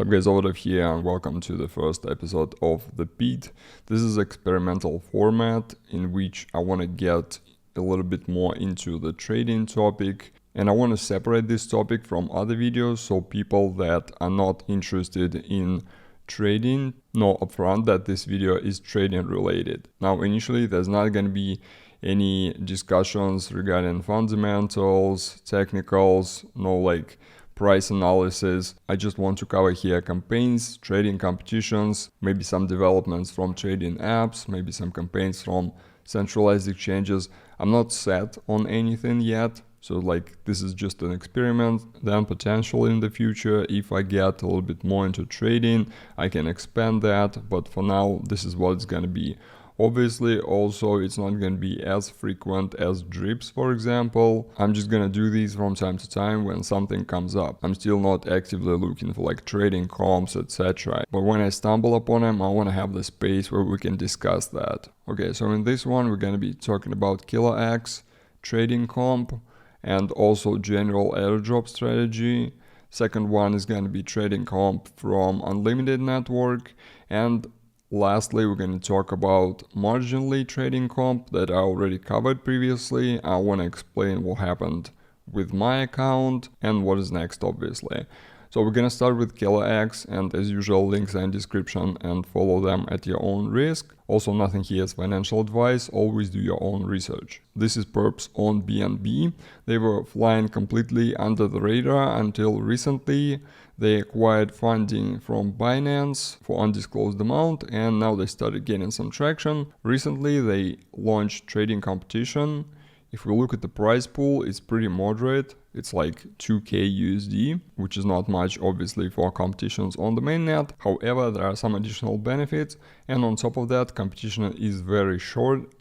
What's up guys, Ovodoff here and welcome to the first episode of The Beat. This is experimental format in which I want to get a little bit more into the trading topic, and I want to separate this topic from other videos so people that are not interested in trading know upfront that this video is trading related. Now initially there's not going to be any discussions regarding fundamentals, technicals, no like price analysis. I just want to cover here campaigns, trading competitions, maybe some developments from trading apps, maybe some campaigns from centralized exchanges. I'm not set on anything yet, so like this is just an experiment. Then potentially in the future, if I get a little bit more into trading, I can expand that, but for now this is what it's gonna be. Obviously, also, it's not going to be as frequent as drips, for example. I'm just going to do these from time to time when something comes up. I'm still not actively looking for like trading comps, etc. But when I stumble upon them, I want to have the space where we can discuss that. Okay, so in this one, we're going to be talking about KiloEx, trading comp, and also general airdrop strategy. Second one is going to be trading comp from unlimited network, and lastly, we're going to talk about marginally trading comp that I already covered previously. I want to explain what happened with my account and what is next, obviously. So we're going to start with KiloEx, and as usual, links are in description and follow them at your own risk. Also, nothing here is financial advice, always do your own research. This is perps on BNB. They were flying completely under the radar until recently. They acquired funding from Binance for undisclosed amount, and now they started getting some traction. Recently, they launched trading competition. If we look at the price pool, it's pretty moderate. It's like 2k USD, which is not much obviously for competitions on the mainnet. However, there are some additional benefits, and on top of that, competition is very short.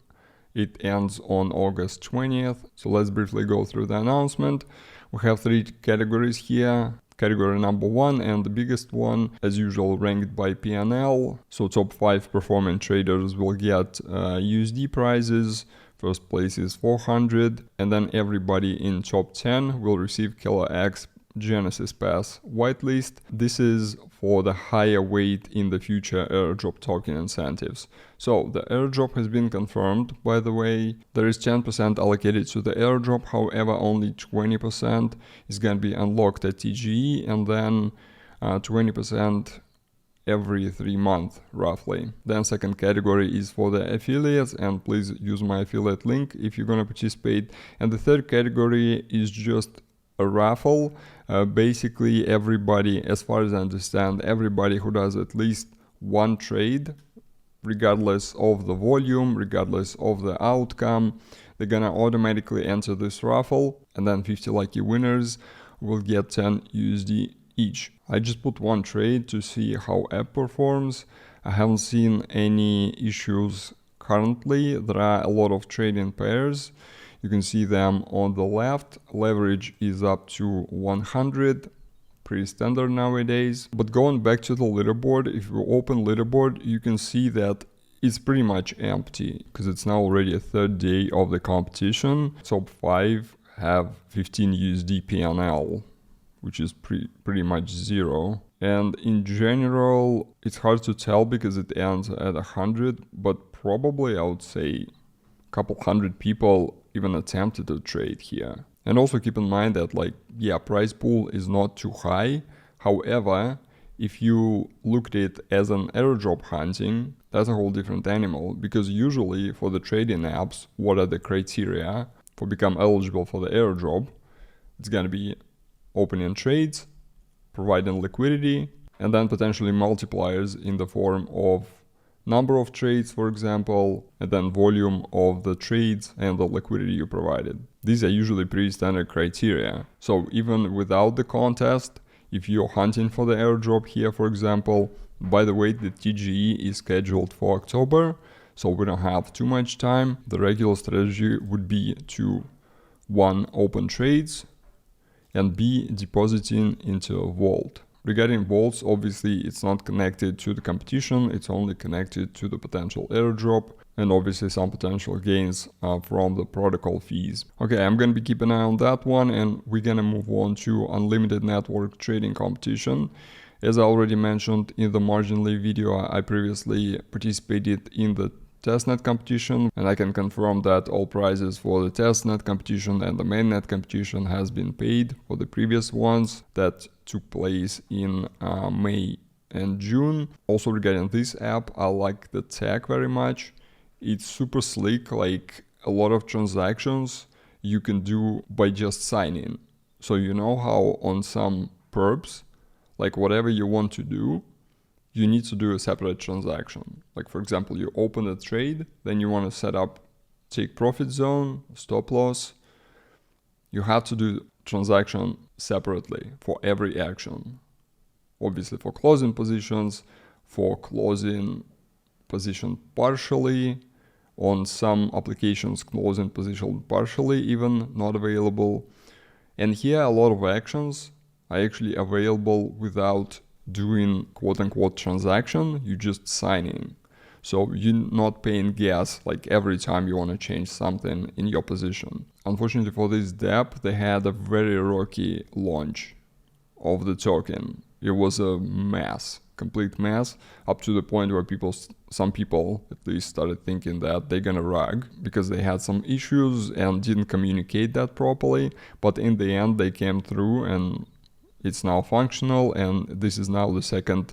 It ends on August 20th. So let's briefly go through the announcement. We have 3 categories here. Category number 1 and the biggest one, as usual, ranked by PNL. So top 5 performing traders will get USD prizes. First place is 400, and then everybody in top 10 will receive KiloEx Genesis Pass whitelist. This is for the higher weight in the future airdrop token incentives. So the airdrop has been confirmed, by the way. There is 10% allocated to the airdrop, however only 20% is going to be unlocked at TGE, and then 20% every 3 months roughly. Then second category is for the affiliates, and please use my affiliate link if you're going to participate. And the third category is just a raffle. Basically everybody, as far as I understand, everybody who does at least one trade, regardless of the volume, regardless of the outcome, they're gonna automatically enter this raffle, and then 50 lucky winners will get 10 USD each. I just put one trade to see how app performs. I haven't seen any issues currently. There are a lot of trading pairs. You can see them on the left. Leverage is up to 100, pretty standard nowadays. But going back to the leaderboard, if you open leaderboard, you can see that it's pretty much empty because it's now already a 3rd day of the competition. Top 5 have 15 USD PNL, which is pretty much 0. And in general, it's hard to tell because it ends at 100, but probably I would say a couple hundred people even attempted to trade here. And also keep in mind that like, yeah, price pool is not too high. However, if you looked at it as an airdrop hunting, that's a whole different animal, because usually for the trading apps, what are the criteria for become eligible for the airdrop? It's gonna be opening trades, providing liquidity, and then potentially multipliers in the form of number of trades, for example, and then volume of the trades and the liquidity you provided. These are usually pretty standard criteria. So even without the contest, if you're hunting for the airdrop here, for example, by the way, the TGE is scheduled for October, so we don't have too much time. The regular strategy would be to 1, open trades, and B, depositing into a vault. Regarding vaults, obviously it's not connected to the competition, it's only connected to the potential airdrop, and obviously some potential gains from the protocol fees. Okay, I'm gonna be keeping an eye on that one, and we're gonna move on to unlimited network trading competition. As I already mentioned in the marginally video, I previously participated in the testnet competition, and I can confirm that all prizes for the testnet competition and the mainnet competition has been paid for the previous ones that took place in May and June. Also regarding this app, I like the tag very much. It's super slick, like a lot of transactions you can do by just signing. So you know how on some perps, like whatever you want to do, you need to do a separate transaction. Like for example, you open a trade, then you want to set up take profit zone, stop loss. You have to do transaction separately for every action. Obviously for closing positions, for closing position partially, on some applications closing position partially even not available. And here a lot of actions are actually available without doing quote-unquote transaction, you just signing. So you're not paying gas like every time you want to change something in your position. Unfortunately for this dApp, they had a very rocky launch of the token. It was a mess, complete mess, up to the point where some people at least started thinking that they're gonna rug because they had some issues and didn't communicate that properly. But in the end, they came through and it's now functional, and this is now the second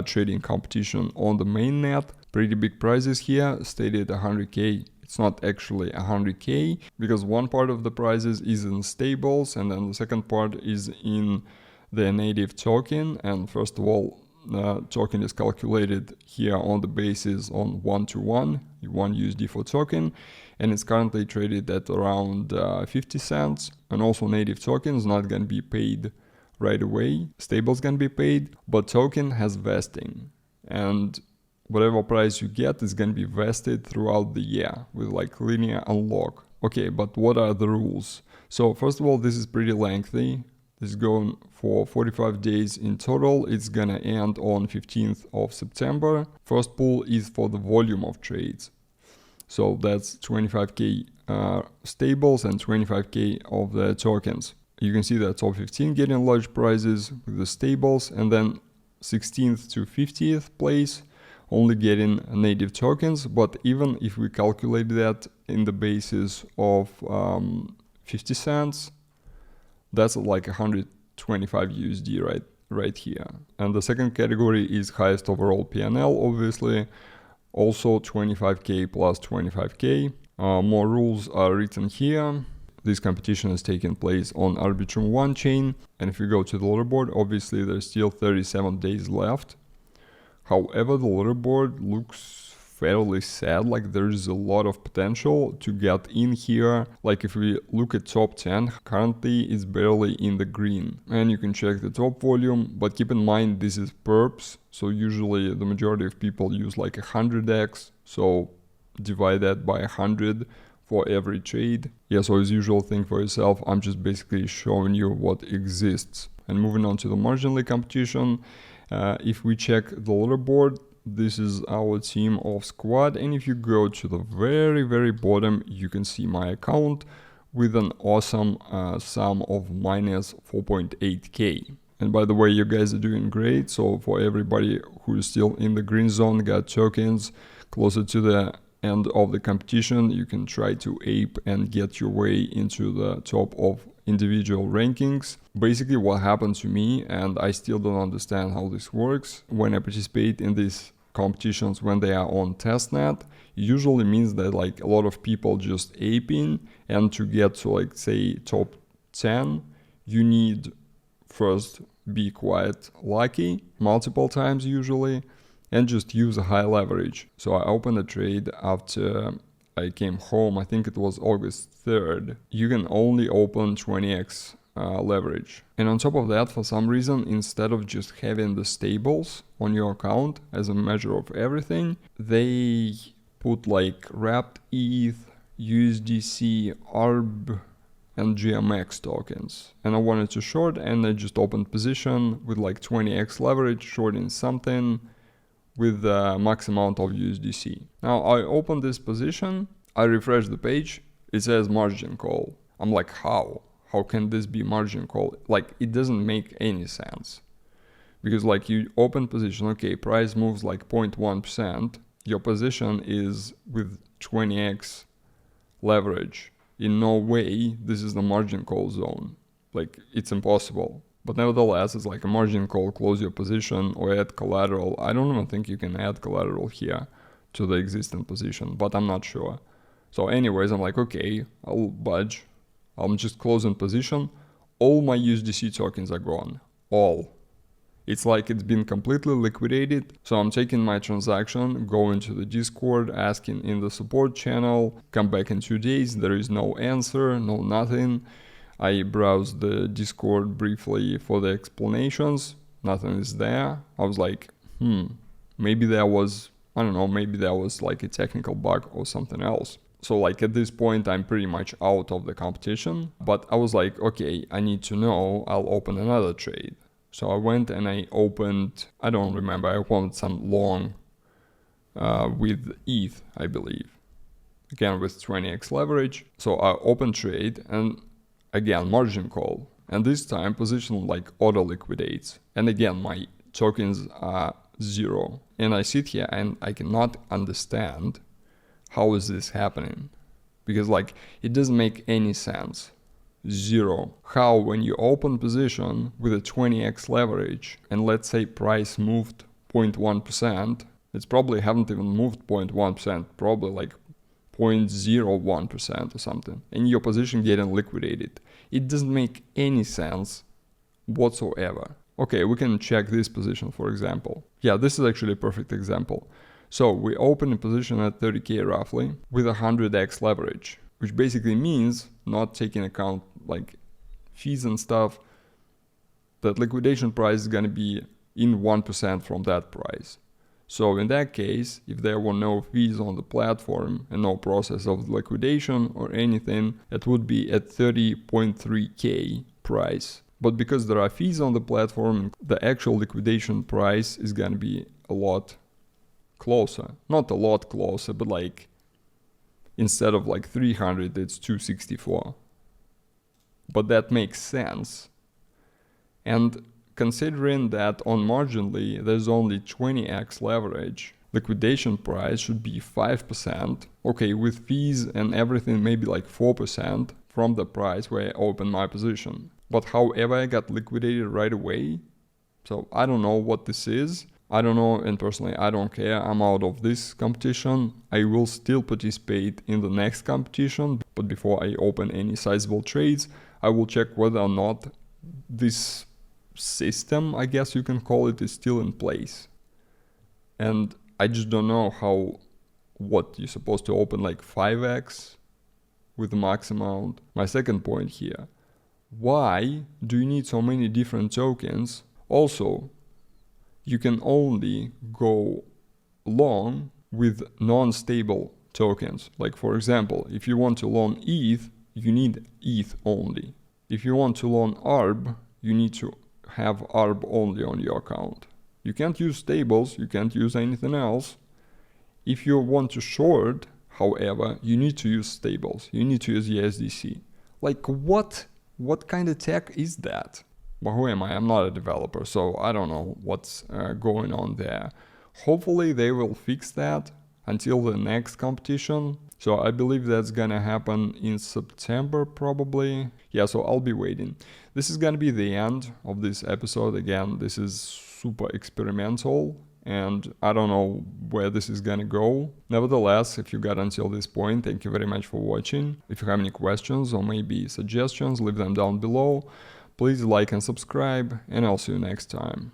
trading competition on the mainnet. Pretty big prizes here, stated 100k. It's not actually 100k because one part of the prizes is in stables and then the second part is in the native token. And first of all, the token is calculated here on the basis on 1-to-1, 1 USD for token, and it's currently traded at around 50 cents. And also native token is not going to be paid right away. Stables can be paid, but token has vesting, and whatever price you get is gonna be vested throughout the year with like linear unlock. Okay, but what are the rules? So first of all, this is pretty lengthy. This is going for 45 days in total. It's gonna end on 15th of September. First pool is for the volume of trades. So that's 25k stables and 25k of the tokens. You can see that top 15 getting large prizes with the stables, and then 16th to 50th place only getting native tokens. But even if we calculate that in the basis of 50 cents, that's like 125 USD right here. And the second category is highest overall PNL, obviously, also 25k plus 25k. More rules are written here. This competition is taking place on Arbitrum 1 chain, and if you go to the leaderboard, obviously there's still 37 days left. However, the leaderboard looks fairly sad, like there's a lot of potential to get in here. Like if we look at top 10, currently it's barely in the green. And you can check the top volume, but keep in mind this is perps, so usually the majority of people use like 100x, so divide that by 100 for every trade. Yeah, so as usual, think for yourself. I'm just basically showing you what exists. And moving on to the marginally competition, if we check the leaderboard, this is our team of squad, and if you go to the very bottom, you can see my account with an awesome sum of minus 4.8k. And by the way, you guys are doing great. So for everybody who is still in the green zone, got tokens closer to the end of the competition, you can try to ape and get your way into the top of individual rankings. Basically what happened to me, and I still don't understand how this works, when I participate in these competitions when they are on testnet, it usually means that like a lot of people just aping, and to get to like say top 10, you need first be quite lucky multiple times usually, and just use a high leverage. So I opened a trade after I came home, I think it was August 3rd. You can only open 20x leverage. And on top of that, for some reason, instead of just having the stables on your account as a measure of everything, they put like wrapped ETH, USDC, ARB, and GMX tokens. And I wanted to short, and I just opened position with like 20x leverage, shorting something with the max amount of USDC. Now I open this position, I refresh the page, it says margin call. I'm like, how? How can this be margin call? Like, it doesn't make any sense. Because like you open position, okay, price moves like 0.1%, your position is with 20x leverage. In no way this is the margin call zone. Like, it's impossible. But nevertheless, it's like a margin call, close your position or add collateral. I don't even think you can add collateral here to the existing position, but I'm not sure. So anyways, I'm like, okay, I'll budge. I'm just closing position. All my USDC tokens are gone. All. It's like it's been completely liquidated. So I'm taking my transaction, go into the Discord, asking in the support channel, come back in 2 days. There is no answer, no nothing. I browsed the Discord briefly for the explanations. Nothing is there. I was like, maybe there was, I don't know, maybe there was like a technical bug or something else. So like at this point, I'm pretty much out of the competition. But I was like, okay, I need to know, I'll open another trade. So I went and I opened, I don't remember, I opened some long with ETH, I believe. Again, with 20x leverage. So I opened trade and again, margin call. And this time position like auto liquidates. And again, my tokens are 0. And I sit here and I cannot understand how is this happening. Because like, it doesn't make any sense. 0. How when you open position with a 20x leverage and let's say price moved 0.1%, it's probably haven't even moved 0.1%, probably like 0.01% or something, and your position getting liquidated. It doesn't make any sense whatsoever. Okay, we can check this position, for example. Yeah, this is actually a perfect example. So we open a position at 30k roughly with 100x leverage, which basically means, not taking account like fees and stuff, that liquidation price is going to be in 1% from that price. So in that case, if there were no fees on the platform and no process of liquidation or anything, it would be at 30.3k price. But because there are fees on the platform, the actual liquidation price is going to be a lot closer. Not a lot closer, but like instead of like 300, it's 264. But that makes sense. And considering that on marginally there's only 20x leverage, liquidation price should be 5%. Okay, with fees and everything, maybe like 4% from the price where I opened my position. But however, I got liquidated right away. So I don't know what this is. I don't know, and personally I don't care. I'm out of this competition. I will still participate in the next competition, but before I open any sizable trades, I will check whether or not this system, I guess you can call it, is still in place. And I just don't know what you're supposed to open like 5x with the max amount. My second point here, why do you need so many different tokens? Also, you can only go long with non-stable tokens. Like for example, if you want to loan ETH, you need ETH only. If you want to loan ARB, you need to have ARB only on your account. You can't use stables, you can't use anything else. If you want to short, however, you need to use stables. You need to use USDC. Like what kind of tech is that? But who am I? I'm not a developer, so I don't know what's going on there. Hopefully they will fix that until the next competition. So I believe that's gonna happen in September probably. Yeah, so I'll be waiting. This is gonna be the end of this episode. Again, this is super experimental and I don't know where this is gonna go. Nevertheless, if you got until this point, thank you very much for watching. If you have any questions or maybe suggestions, leave them down below. Please like and subscribe, and I'll see you next time.